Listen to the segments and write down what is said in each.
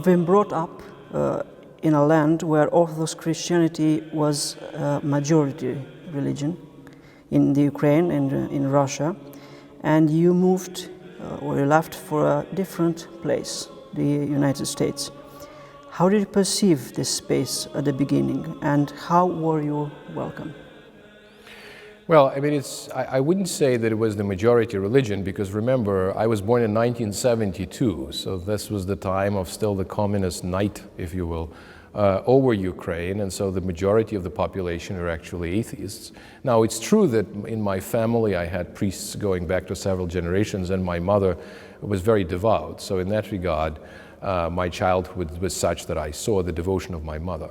you've been brought up in a land where Orthodox Christianity was a majority religion, in the Ukraine and in Russia, and you moved or you left for a different place, the United States. How did you perceive this space at the beginning, and how were you welcome? Well, I mean, I wouldn't say that it was the majority religion, because remember, I was born in 1972, so this was the time of still the communist night, if you will, over Ukraine, and so the majority of the population are actually atheists. Now, it's true that in my family I had priests going back to several generations, and my mother was very devout, so in that regard, my childhood was such that I saw the devotion of my mother.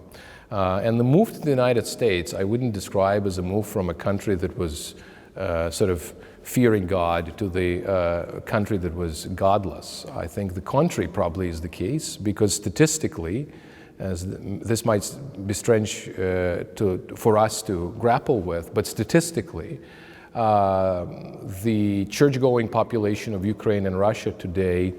And the move to the United States, I wouldn't describe as a move from a country that was sort of fearing God to the country that was godless. I think the contrary probably is the case, because statistically, as this might be strange for us to grapple with, but statistically, the church-going population of Ukraine and Russia today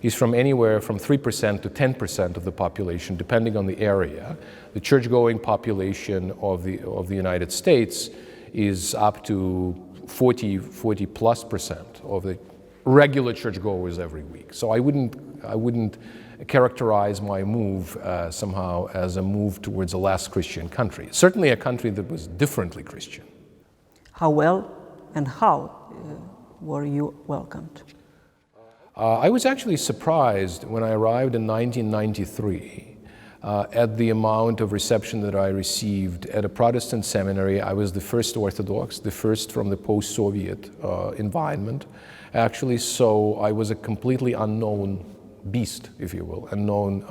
is from anywhere from 3% to 10% of the population, depending on the area. The church-going population of the United States is up to 40+% of the regular churchgoers every week. So I wouldn't characterize my move somehow as a move towards a less Christian country. Certainly a country that was differently Christian. How well and how were you welcomed? I was actually surprised when I arrived in 1993 at the amount of reception that I received at a Protestant seminary. I was the first Orthodox, the first from the post-Soviet environment, actually, so I was a completely unknown beast, if you will, unknown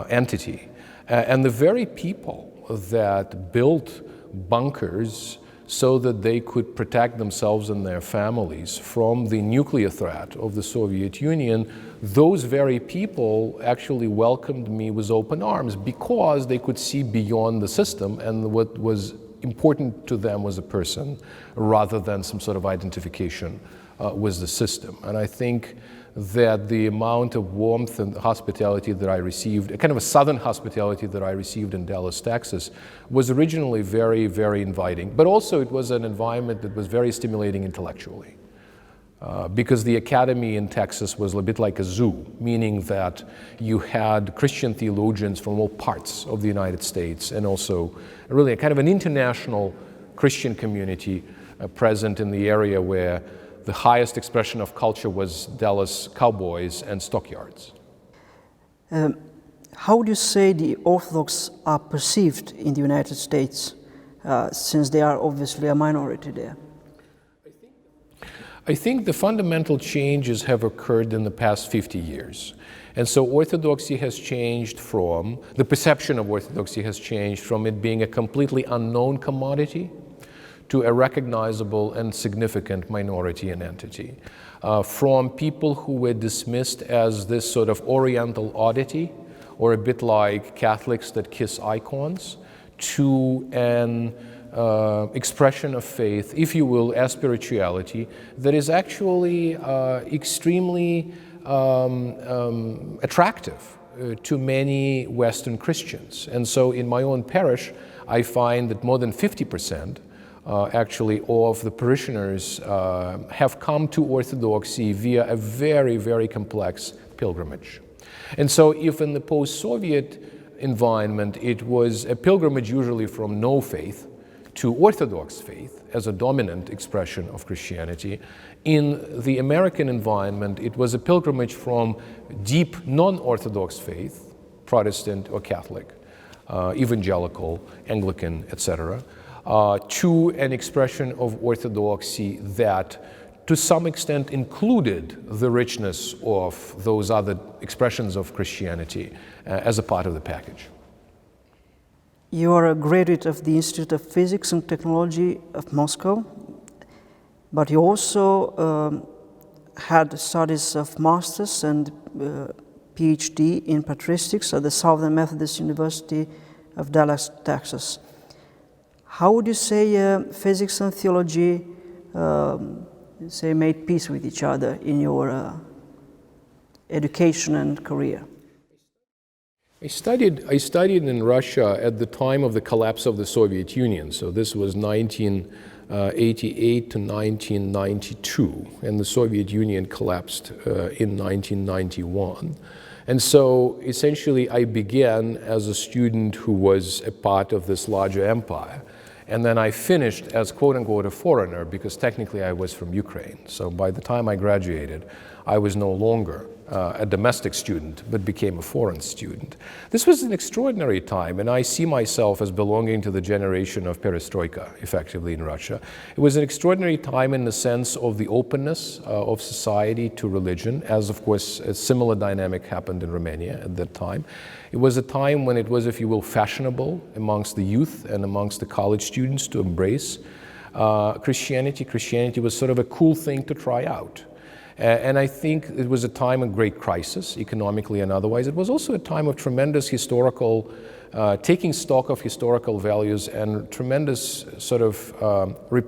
entity. And the very people that built bunkers so that they could protect themselves and their families from the nuclear threat of the Soviet Union, those very people actually welcomed me with open arms, because they could see beyond the system, and what was important to them was a person rather than some sort of identification with the system. And I think that the amount of warmth and hospitality that I received, a kind of a southern hospitality that I received in Dallas, Texas, was originally very, very inviting. But also it was an environment that was very stimulating intellectually. Because the academy in Texas was a bit like a zoo, meaning that you had Christian theologians from all parts of the United States, and also really a kind of an international Christian community present in the area where the highest expression of culture was Dallas cowboys and stockyards. How would you say the Orthodox are perceived in the United States, since they are obviously a minority there? I think the fundamental changes have occurred in the past 50 years. And so Orthodoxy has changed from, the perception of Orthodoxy has changed from it being a completely unknown commodity to a recognizable and significant minority and entity. From people who were dismissed as this sort of oriental oddity, or a bit like Catholics that kiss icons, to an expression of faith, if you will, as spirituality, that is actually extremely attractive to many Western Christians. And so in my own parish, I find that more than 50% actually of the parishioners have come to Orthodoxy via a very, very complex pilgrimage. And so if in the post-Soviet environment it was a pilgrimage usually from no faith to Orthodox faith as a dominant expression of Christianity, in the American environment it was a pilgrimage from deep non-Orthodox faith, Protestant or Catholic, evangelical, Anglican, etc., to an expression of Orthodoxy that to some extent included the richness of those other expressions of Christianity as a part of the package. You are a graduate of the Institute of Physics and Technology of Moscow, but you also had studies of master's and PhD in patristics at the Southern Methodist University of Dallas, Texas. How would you say physics and theology made peace with each other in your education and career? I studied in Russia at the time of the collapse of the Soviet Union. So this was 1988 to 1992, and the Soviet Union collapsed in 1991. And so essentially I began as a student who was a part of this larger empire. And then I finished as quote-unquote a foreigner, because technically I was from Ukraine. So by the time I graduated, I was no longer a domestic student, but became a foreign student. This was an extraordinary time, and I see myself as belonging to the generation of perestroika, effectively, in Russia. It was an extraordinary time in the sense of the openness of society to religion, as of course a similar dynamic happened in Romania at that time. It was a time when it was, if you will, fashionable amongst the youth and amongst the college students to embrace Christianity. Christianity was sort of a cool thing to try out. And I think it was a time of great crisis, economically and otherwise. It was also a time of tremendous historical, taking stock of historical values and tremendous sort of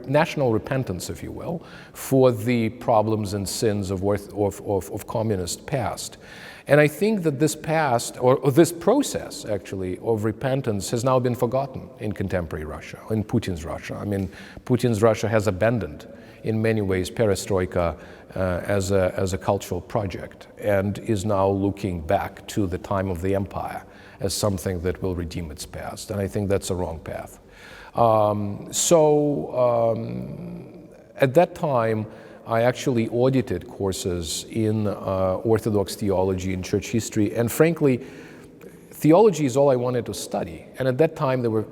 national repentance, if you will, for the problems and sins of communist past. And I think that this past, or this process actually, of repentance has now been forgotten in contemporary Russia, in Putin's Russia. I mean, Putin's Russia has abandoned, in many ways, perestroika as a cultural project, and is now looking back to the time of the empire as something that will redeem its past. And I think that's a wrong path. At that time, I actually audited courses in Orthodox theology and church history, and frankly, theology is all I wanted to study. And at that time, there were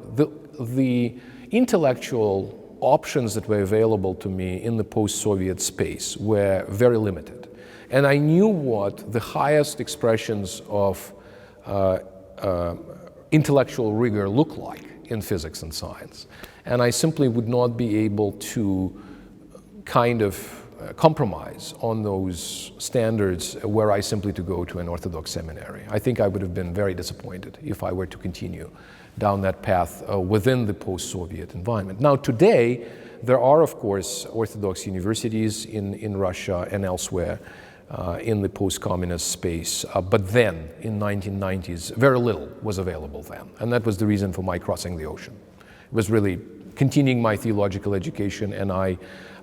the intellectual options that were available to me in the post-Soviet space were very limited. And I knew what the highest expressions of intellectual rigor look like in physics and science. And I simply would not be able to kind of compromise on those standards were I simply to go to an Orthodox seminary. I think I would have been very disappointed if I were to continue down that path within the post-Soviet environment. Now today, there are of course Orthodox universities in Russia and elsewhere in the post-communist space, but then in 1990s, very little was available then. And that was the reason for my crossing the ocean. It was really continuing my theological education, and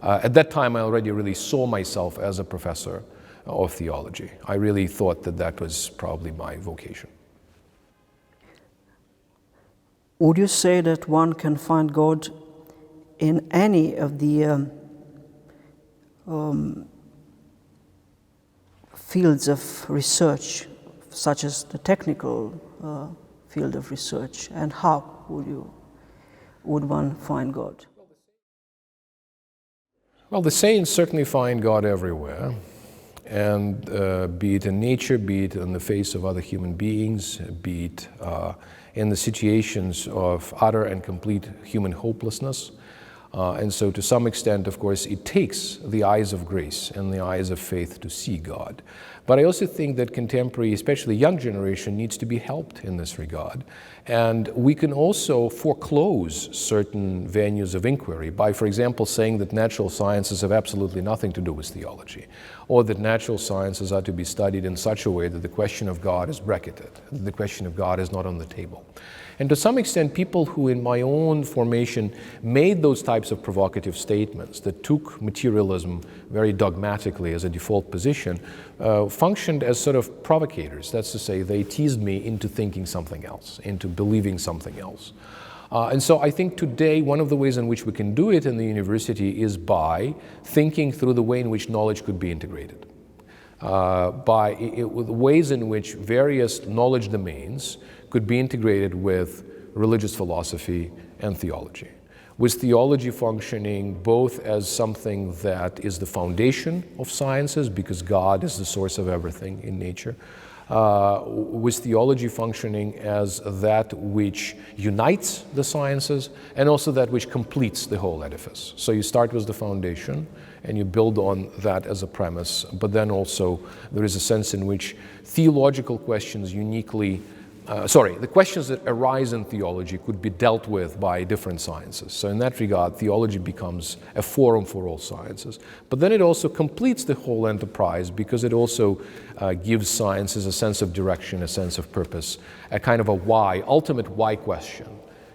at that time I already really saw myself as a professor of theology. I really thought that that was probably my vocation. Would you say that one can find God in any of the fields of research, such as the technical field of research, and how would one find God? Well, the saints certainly find God everywhere, and be it in nature, be it in the face of other human beings, be it in the situations of utter and complete human hopelessness. And so to some extent, of course, it takes the eyes of grace and the eyes of faith to see God. But I also think that contemporary, especially young generation, needs to be helped in this regard. And we can also foreclose certain venues of inquiry by, for example, saying that natural sciences have absolutely nothing to do with theology, or that natural sciences are to be studied in such a way that the question of God is bracketed, that the question of God is not on the table. And to some extent, people who in my own formation made those types of provocative statements that took materialism very dogmatically as a default position functioned as sort of provocators. That's to say, they teased me into thinking something else, into believing something else. And so I think today one of the ways in which we can do it in the university is by thinking through the way in which knowledge could be integrated. By ways in which various knowledge domains could be integrated with religious philosophy and theology, with theology functioning both as something that is the foundation of sciences, because God is the source of everything in nature, with theology functioning as that which unites the sciences, and also that which completes the whole edifice. So you start with the foundation, and you build on that as a premise, but then also there is a sense in which theological questions uniquely the questions that arise in theology could be dealt with by different sciences. So in that regard, theology becomes a forum for all sciences. But then it also completes the whole enterprise because it also gives sciences a sense of direction, a sense of purpose, a kind of a why, ultimate why question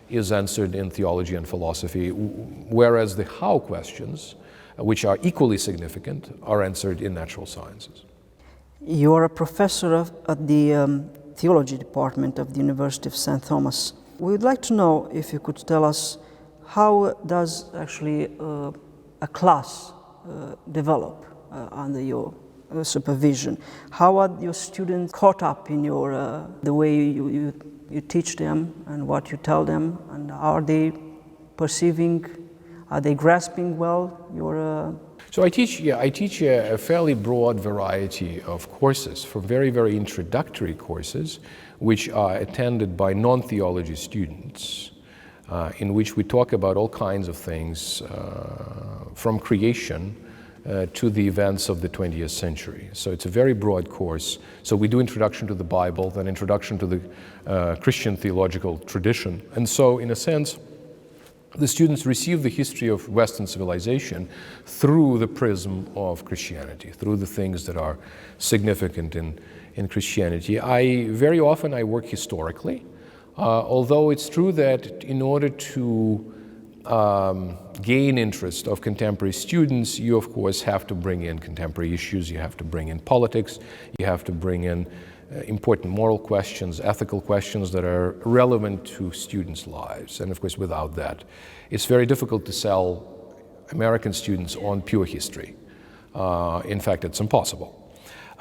is answered in theology and philosophy, whereas the how questions, which are equally significant, are answered in natural sciences. You are a professor at the Theology Department of the University of St. Thomas. We would like to know if you could tell us how does actually a class develop under your supervision? How are your students caught up in your the way you teach them and what you tell them, and are they perceiving, are they grasping well your So I teach a fairly broad variety of courses, from very, very introductory courses, which are attended by non-theology students, in which we talk about all kinds of things, from creation to the events of the 20th century. So it's a very broad course. So we do introduction to the Bible, then introduction to the Christian theological tradition. And so, in a sense, the students receive the history of Western civilization through the prism of Christianity, through the things that are significant in Christianity. Very often I work historically, although it's true that in order to gain interest of contemporary students, you of course have to bring in contemporary issues, you have to bring in politics, you have to bring in important moral questions, ethical questions that are relevant to students' lives. And of course, without that, it's very difficult to sell American students on pure history. In fact, it's impossible.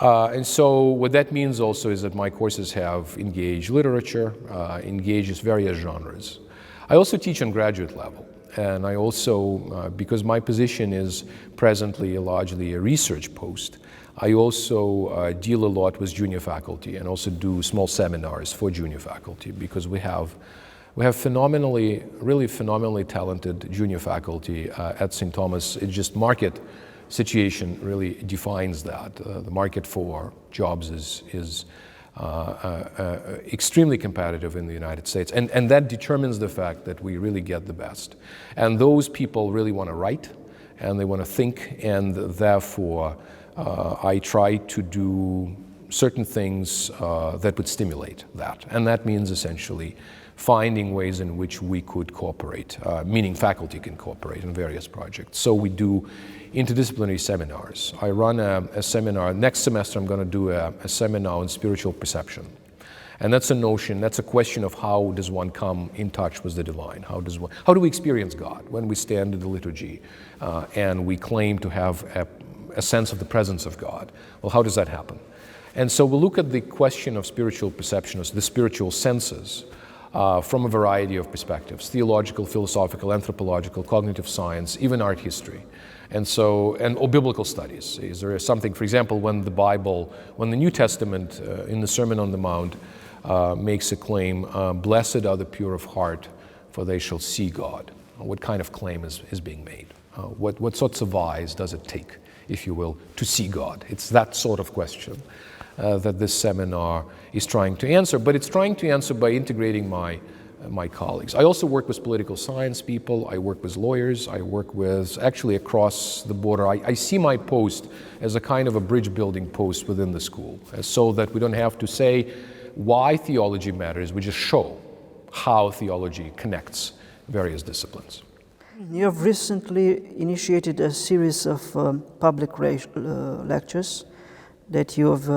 And so what that means also is that my courses have engaged literature, engages various genres. I also teach on graduate level. And I also, because my position is presently largely a research post, I also deal a lot with junior faculty and also do small seminars for junior faculty, because we have really phenomenally talented junior faculty at St. Thomas. It's just market situation really defines that. The market for jobs is extremely competitive in the United States, and that determines the fact that we really get the best. And those people really want to write, and they want to think, and therefore I try to do certain things that would stimulate that. And that means essentially finding ways in which we could cooperate, meaning faculty can cooperate in various projects. So we do interdisciplinary seminars. I run a seminar. Next semester I'm going to do a seminar on spiritual perception. And that's a notion, that's a question of how does one come in touch with the divine? How do we experience God when we stand in the liturgy and we claim to have a sense of the presence of God? Well, how does that happen? And so we'll look at the question of spiritual perception, as the spiritual senses, from a variety of perspectives: theological, philosophical, anthropological, cognitive science, even art history. And so, or biblical studies. Is there something, for example, when the New Testament in the Sermon on the Mount makes a claim, blessed are the pure of heart, for they shall see God. What kind of claim is being made? What sorts of eyes does it take, if you will, to see God? It's that sort of question that this seminar is trying to answer, but it's trying to answer by integrating my colleagues. I also work with political science people, I work with lawyers, I work with, actually across the border. I see my post as a kind of a bridge building post within the school, so that we don't have to say why theology matters, we just show how theology connects various disciplines. You have recently initiated a series of public lectures that you have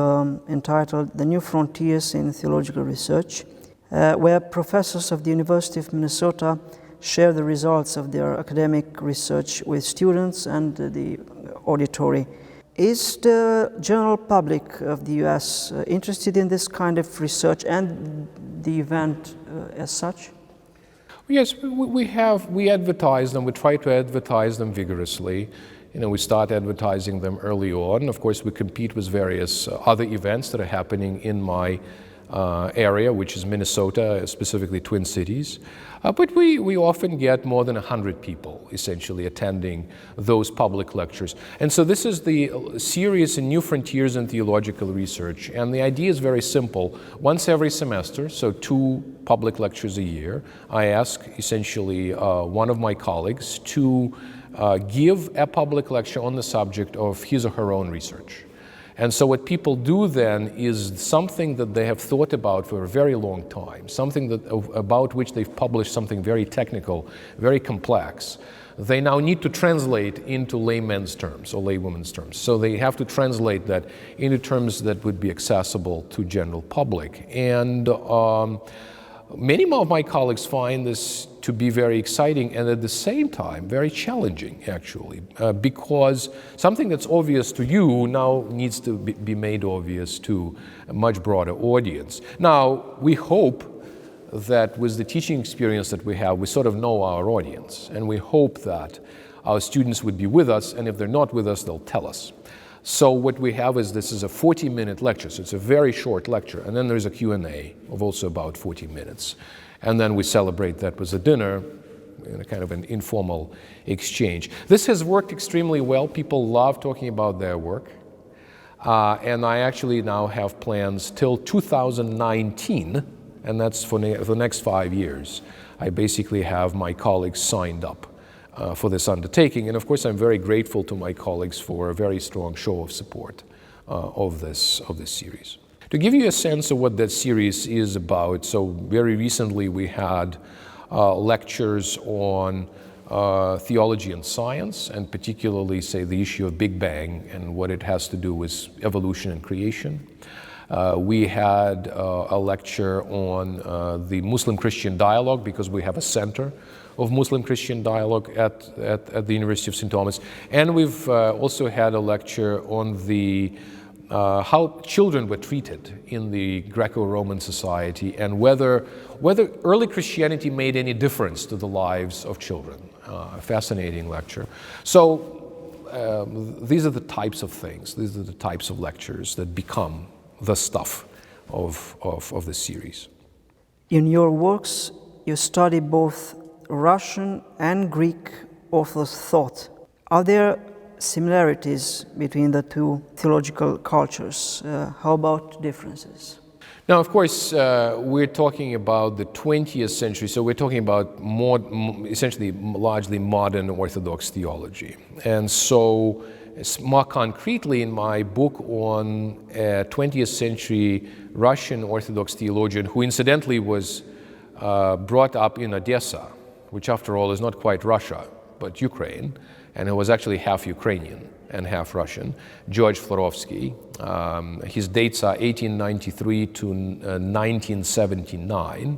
entitled The New Frontiers in Theological Research, where professors of the University of Minnesota share the results of their academic research with students and the auditory. Is the general public of the US interested in this kind of research and the event as such? Yes, we advertise them, we try to advertise them vigorously. We start advertising them early on. Of course, we compete with various other events that are happening in my area, which is Minnesota, specifically Twin Cities. But we often get more than 100 people essentially attending those public lectures. And so this is the series in New Frontiers in Theological Research. And the idea is very simple. Once every semester, so 2 public lectures a year, I ask essentially one of my colleagues to give a public lecture on the subject of his or her own research. And so what people do then is something that they have thought about for a very long time, something about which they've published something very technical, very complex. They now need to translate into laymen's terms or laywomen's terms. So they have to translate that into terms that would be accessible to general public. And many of my colleagues find this to be very exciting and at the same time very challenging, actually, because something that's obvious to you now needs to be made obvious to a much broader audience. Now, we hope that with the teaching experience that we have, we sort of know our audience, and we hope that our students would be with us, and if they're not with us, they'll tell us. So what we have is this is a 40-minute lecture, so it's a very short lecture, and then there's a Q&A of also about 40 minutes. And then we celebrate that with a dinner, in a kind of an informal exchange. This has worked extremely well. People love talking about their work. And I actually now have plans till 2019, and that's for the next 5 years. I basically have my colleagues signed up for this undertaking. And of course, I'm very grateful to my colleagues for a very strong show of support of this series. To give you a sense of what that series is about, so very recently we had lectures on theology and science, and particularly, say, the issue of Big Bang and what it has to do with evolution and creation. We had a lecture on the Muslim-Christian dialogue, because we have a center of Muslim-Christian dialogue at the University of St. Thomas. And we've also had a lecture on the how children were treated in the Greco-Roman society, and whether early Christianity made any difference to the lives of children. A fascinating lecture. So these are the types of things, these are the types of lectures that become the stuff of this series. In your works, you study both Russian and Greek Orthodox thought. Are there similarities between the two theological cultures? How about differences? Now, of course, we're talking about the 20th century, so we're talking about essentially largely modern Orthodox theology. And so, more concretely, in my book on a 20th century Russian Orthodox theologian, who incidentally was brought up in Odessa, which after all is not quite Russia, but Ukraine, and who was actually half Ukrainian and half Russian, George Florovsky. His dates are 1893 to 1979,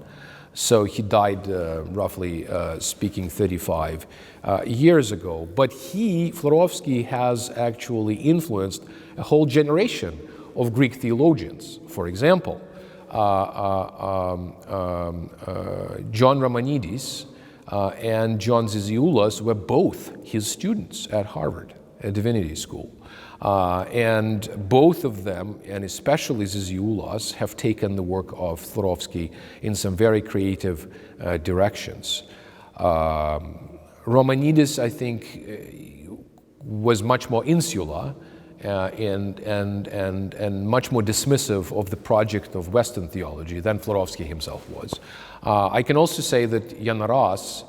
so he died roughly speaking 35 years ago. But Florovsky has actually influenced a whole generation of Greek theologians. For example, John Romanidis and John Zizioulas were both his students at Harvard, at Divinity School. And both of them, and especially Zizioulas, have taken the work of Florovsky in some very creative directions. Romanidis, I think, was much more insular and much more dismissive of the project of Western theology than Florovsky himself was. I can also say that Yanaras,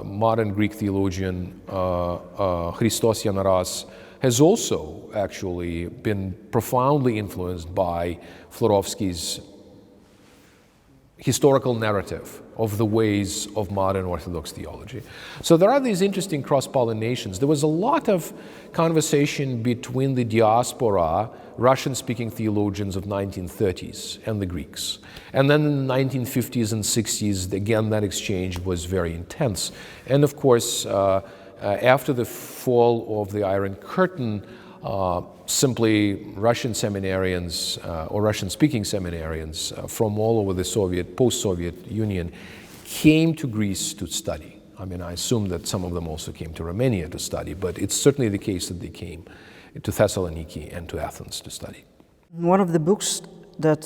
modern Greek theologian Christos Yanaras, has also actually been profoundly influenced by Florovsky's historical narrative of the ways of modern Orthodox theology. So there are these interesting cross-pollinations. There was a lot of conversation between the diaspora, Russian-speaking theologians of 1930s and the Greeks. And then in the 1950s and 60s, again, that exchange was very intense. And of course, after the fall of the Iron Curtain, simply Russian seminarians or Russian-speaking seminarians from all over the post-Soviet Union came to Greece to study. I mean, I assume that some of them also came to Romania to study, but it's certainly the case that they came to Thessaloniki and to Athens to study. In one of the books that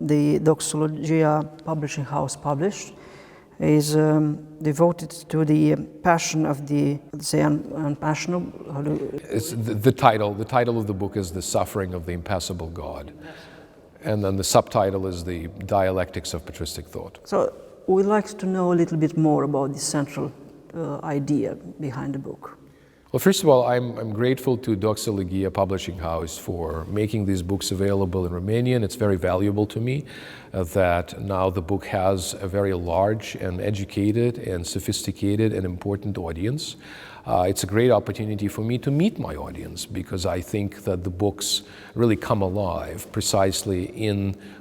the Doxologia publishing house published is devoted to the passion of the, say, unpassionable. It's the title of the book is The Suffering of the Impassible God. And then the subtitle is The Dialectics of Patristic Thought. So we'd like to know a little bit more about the central idea behind the book. Well, first of all, I'm grateful to Doxologia Publishing House for making these books available in Romanian. It's very valuable to me that now the book has a very large and educated and sophisticated and important audience. It's a great opportunity for me to meet my audience because I think that the books really come alive precisely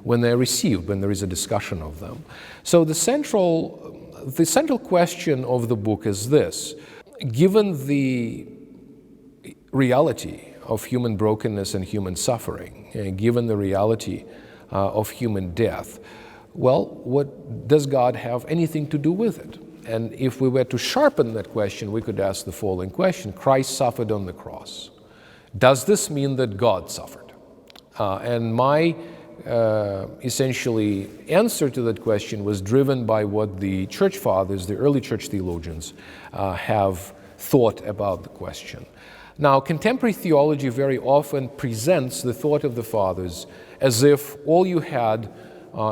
when they're received, when there is a discussion of them. So the central question of the book is this. Given the reality of human brokenness and human suffering, and given the reality of human death, well, what does God have anything to do with it? And if we were to sharpen that question, we could ask the following question. Christ suffered on the cross. Does this mean that God suffered? And my essentially answer to that question was driven by what the church fathers, the early church theologians, have thought about the question. Now, contemporary theology very often presents the thought of the fathers as if all you had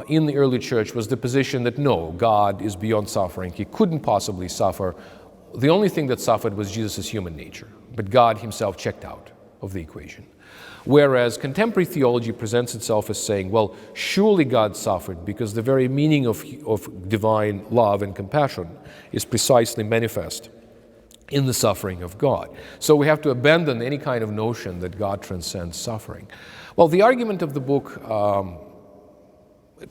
in the early church was the position that no, God is beyond suffering. He couldn't possibly suffer. The only thing that suffered was Jesus' human nature, but God himself checked out of the equation. Whereas contemporary theology presents itself as saying, well, surely God suffered because the very meaning of divine love and compassion is precisely manifest in the suffering of God. So we have to abandon any kind of notion that God transcends suffering. Well, the argument of the book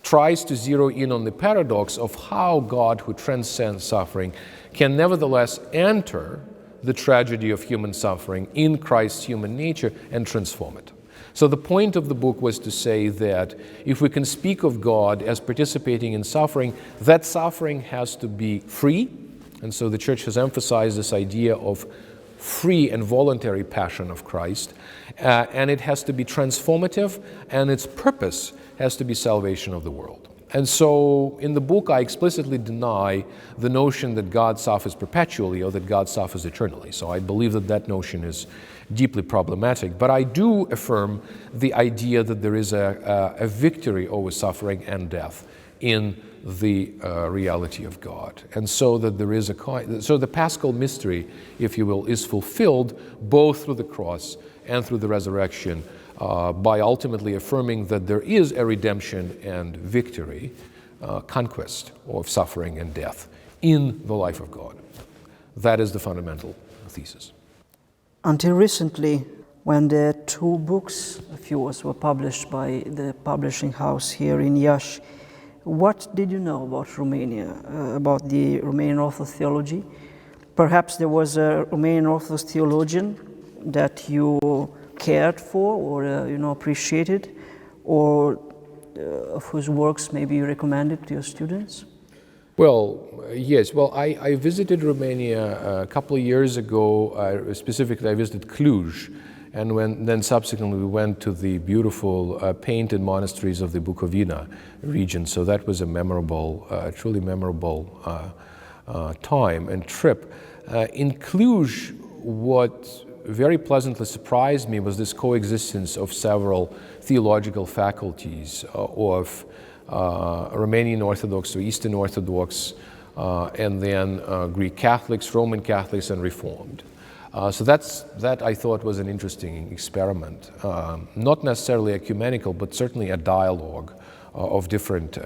tries to zero in on the paradox of how God, who transcends suffering, can nevertheless enter the tragedy of human suffering in Christ's human nature and transform it. So the point of the book was to say that if we can speak of God as participating in suffering, that suffering has to be free. And so the church has emphasized this idea of free and voluntary passion of Christ. And it has to be transformative, and its purpose has to be salvation of the world. And so in the book, I explicitly deny the notion that God suffers perpetually or that God suffers eternally. So I believe that that notion is deeply problematic. But I do affirm the idea that there is a victory over suffering and death in the reality of God. And so that there is so the Paschal mystery, if you will, is fulfilled both through the cross and through the resurrection, by ultimately affirming that there is a redemption and victory, conquest of suffering and death in the life of God. That is the fundamental thesis. Until recently, when the two books of yours were published by the publishing house here in Iași, what did you know about Romania, about the Romanian Orthodox theology? Perhaps there was a Romanian Orthodox theologian that you cared for or appreciated, or of whose works maybe you recommended to your students? Well, yes. Well, I visited Romania a couple of years ago. Specifically, I visited Cluj, and then subsequently we went to the beautiful painted monasteries of the Bucovina region. So that was a memorable, truly memorable time and trip. In Cluj, what very pleasantly surprised me was this coexistence of several theological faculties of Romanian Orthodox or Eastern Orthodox, and then Greek Catholics, Roman Catholics, and Reformed. So that I thought was an interesting experiment, not necessarily ecumenical, but certainly a dialogue of different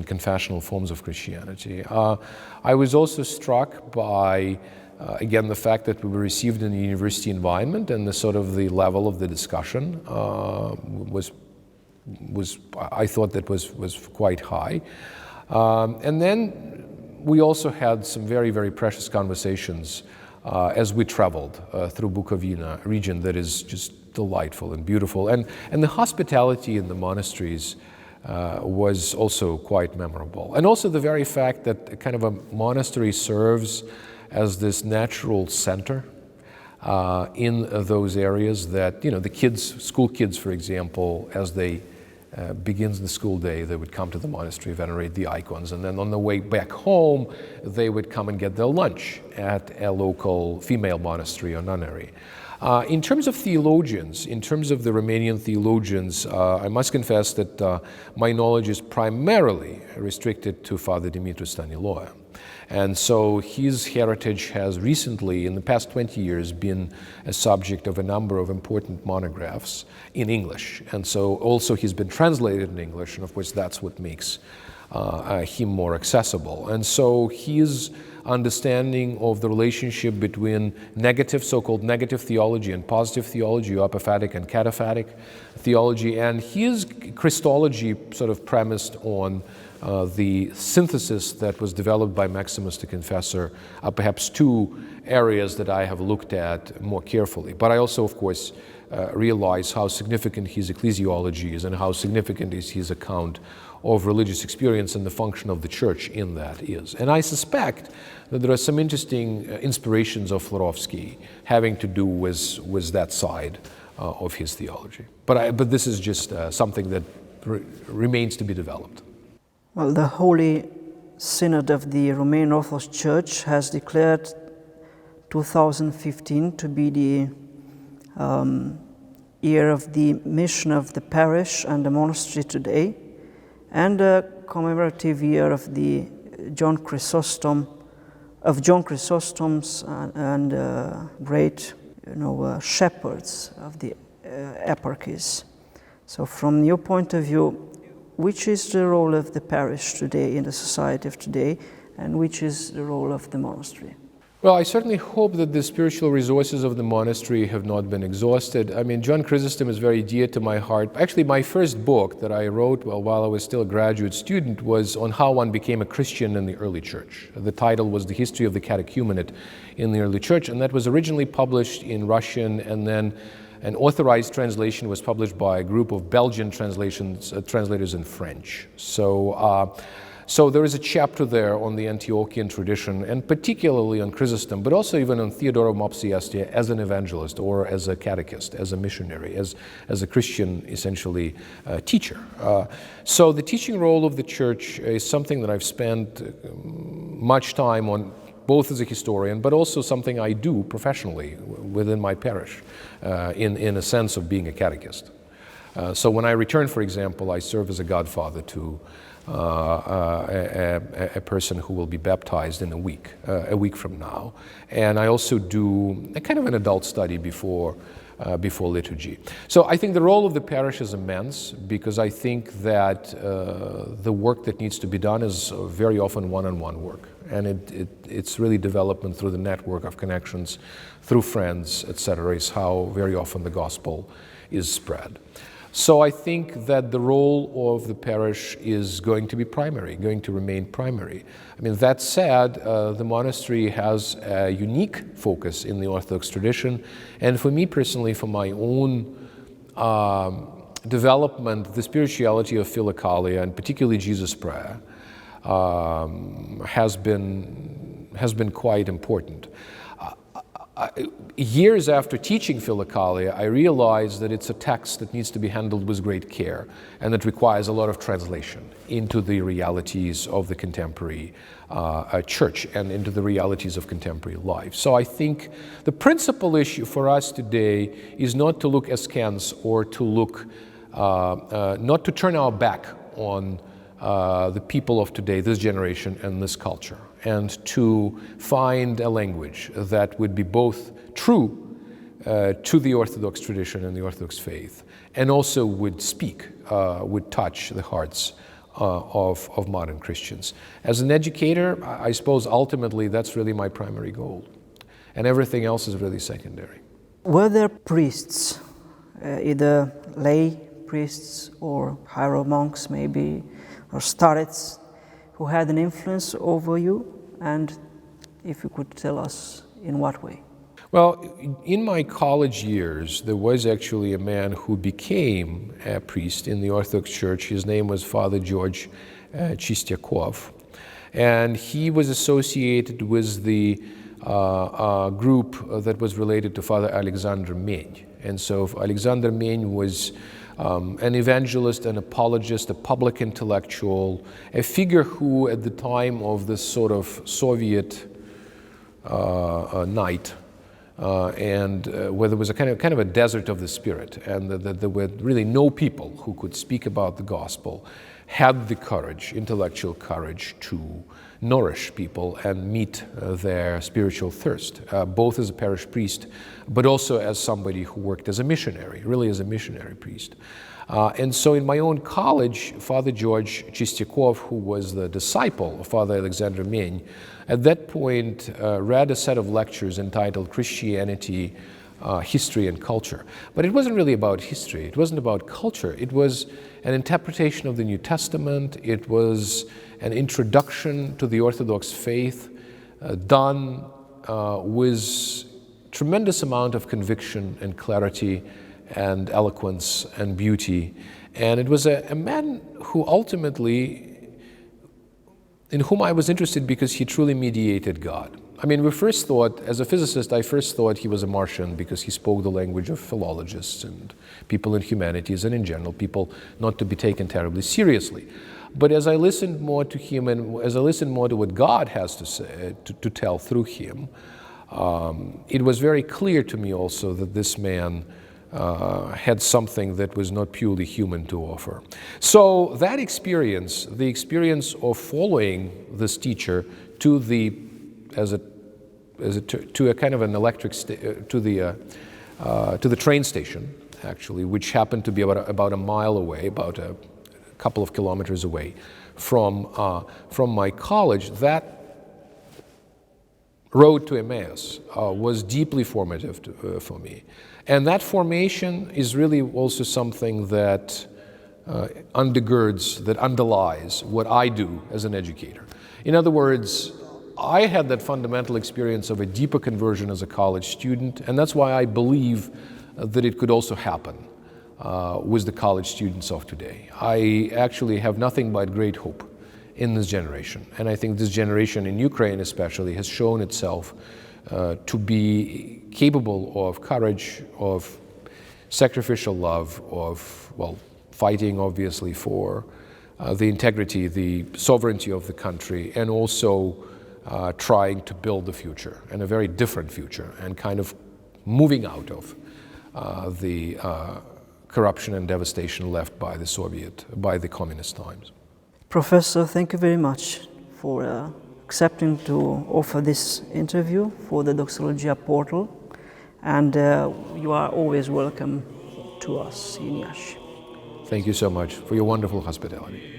confessional forms of Christianity. I was also struck by again, the fact that we were received in a university environment and the sort of the level of the discussion was I thought that was quite high. And then we also had some very, very precious conversations as we traveled through Bucovina region that is just delightful and beautiful. And the hospitality in the monasteries was also quite memorable. And also the very fact that kind of a monastery serves as this natural center in those areas that, the kids, school kids, for example, as they begins the school day, they would come to the monastery, venerate the icons, and then on the way back home, they would come and get their lunch at a local female monastery or nunnery. In terms of theologians, in terms of the Romanian theologians, I must confess that my knowledge is primarily restricted to Father Dumitru Staniloae. And so his heritage has recently, in the past 20 years, been a subject of a number of important monographs in English. And so also he's been translated in English, and of course that's what makes him more accessible. And so his understanding of the relationship between negative, so-called negative theology and positive theology, or apophatic and cataphatic theology, and his Christology sort of premised on the synthesis that was developed by Maximus the Confessor are perhaps two areas that I have looked at more carefully. But I also, of course, realize how significant his ecclesiology is and how significant is his account of religious experience and the function of the church in that is. And I suspect that there are some interesting inspirations of Florovsky having to do with that side of his theology. But this is just something that remains to be developed. Well, the Holy Synod of the Romanian Orthodox Church has declared 2015 to be the year of the mission of the parish and the monastery today, and a commemorative year of the John Chrysostom's and great, shepherds of the eparchies. So, from your point of view, which is the role of the parish today in the society of today, and which is the role of the monastery? Well, I certainly hope that the spiritual resources of the monastery have not been exhausted. I mean, John Chrysostom is very dear to my heart. Actually, my first book that I wrote while I was still a graduate student was on how one became a Christian in the early church. The title was The History of the Catechumenate in the Early Church, and that was originally published in Russian, and then an authorized translation was published by a group of Belgian translators in French. So there is a chapter there on the Antiochian tradition, and particularly on Chrysostom, but also even on Theodore of Mopsuestia as an evangelist or as a catechist, as a missionary, as a Christian, essentially, teacher. So the teaching role of the church is something that I've spent much time on, both as a historian, but also something I do professionally within my parish, in a sense of being a catechist. So when I return, for example, I serve as a godfather to a person who will be baptized in a week from now. And I also do a kind of an adult study before liturgy. So I think the role of the parish is immense, because I think that the work that needs to be done is very often one-on-one work. And it's really development through the network of connections, through friends, etc., is how very often the gospel is spread. So I think that the role of the parish is going to be primary, going to remain primary. I mean, that said, the monastery has a unique focus in the Orthodox tradition, and for me personally, for my own development, the spirituality of Philokalia, and particularly Jesus' prayer, has been quite important. Years after teaching Philokalia, I realized that it's a text that needs to be handled with great care, and that requires a lot of translation into the realities of the contemporary church and into the realities of contemporary life. So I think the principal issue for us today is not to look askance or to look, not to turn our back on the people of today, this generation and this culture, and to find a language that would be both true to the Orthodox tradition and the Orthodox faith, and also would speak, would touch the hearts of modern Christians. As an educator, I suppose ultimately that's really my primary goal, and everything else is really secondary. Were there priests, either lay priests or hiero monks maybe, or starets, who had an influence over you? And if you could tell us in what way? Well, in my college years, there was actually a man who became a priest in the Orthodox Church. His name was Father George Chistiakov, and he was associated with the a group that was related to Father Alexander Meny. And so Alexander Meny was an evangelist, an apologist, a public intellectual, a figure who at the time of this sort of Soviet night, where there was a kind of a desert of the spirit, and that there were really no people who could speak about the gospel, had the courage, intellectual courage, to nourish people and meet their spiritual thirst, both as a parish priest, but also as somebody who worked as a missionary, really as a missionary priest. And so in my own college, Father George Chistyakov, who was the disciple of Father Alexander Meny, at that point read a set of lectures entitled Christianity, History and Culture. But it wasn't really about history, it wasn't about culture, it was an interpretation of the New Testament, it was an introduction to the Orthodox faith done with tremendous amount of conviction and clarity and eloquence and beauty. And it was a man who ultimately, in whom I was interested because he truly mediated God. I mean, we first thought, as a physicist, I first thought he was a Martian because he spoke the language of philologists and people in humanities and in general, people not to be taken terribly seriously. But as I listened more to him and as I listened more to what God has to say, to tell through him, it was very clear to me also that this man had something that was not purely human to offer. So that experience, the experience of following this teacher to the to a kind of an electric to the train station, actually, which happened to be about a mile away, about a couple of kilometers away from my college. That road to Emmaus was deeply formative for me, and that formation is really also something that underlies what I do as an educator. In other words, I had that fundamental experience of a deeper conversion as a college student, and that's why I believe that it could also happen with the college students of today. I actually have nothing but great hope in this generation, and I think this generation in Ukraine especially has shown itself to be capable of courage, of sacrificial love, of, well, fighting obviously for the integrity, the sovereignty of the country, and also trying to build the future, and a very different future, and kind of moving out of the corruption and devastation left by by the communist times. Professor, thank you very much for accepting to offer this interview for the Doxologia portal, and you are always welcome to us in Iași. Thank you so much for your wonderful hospitality.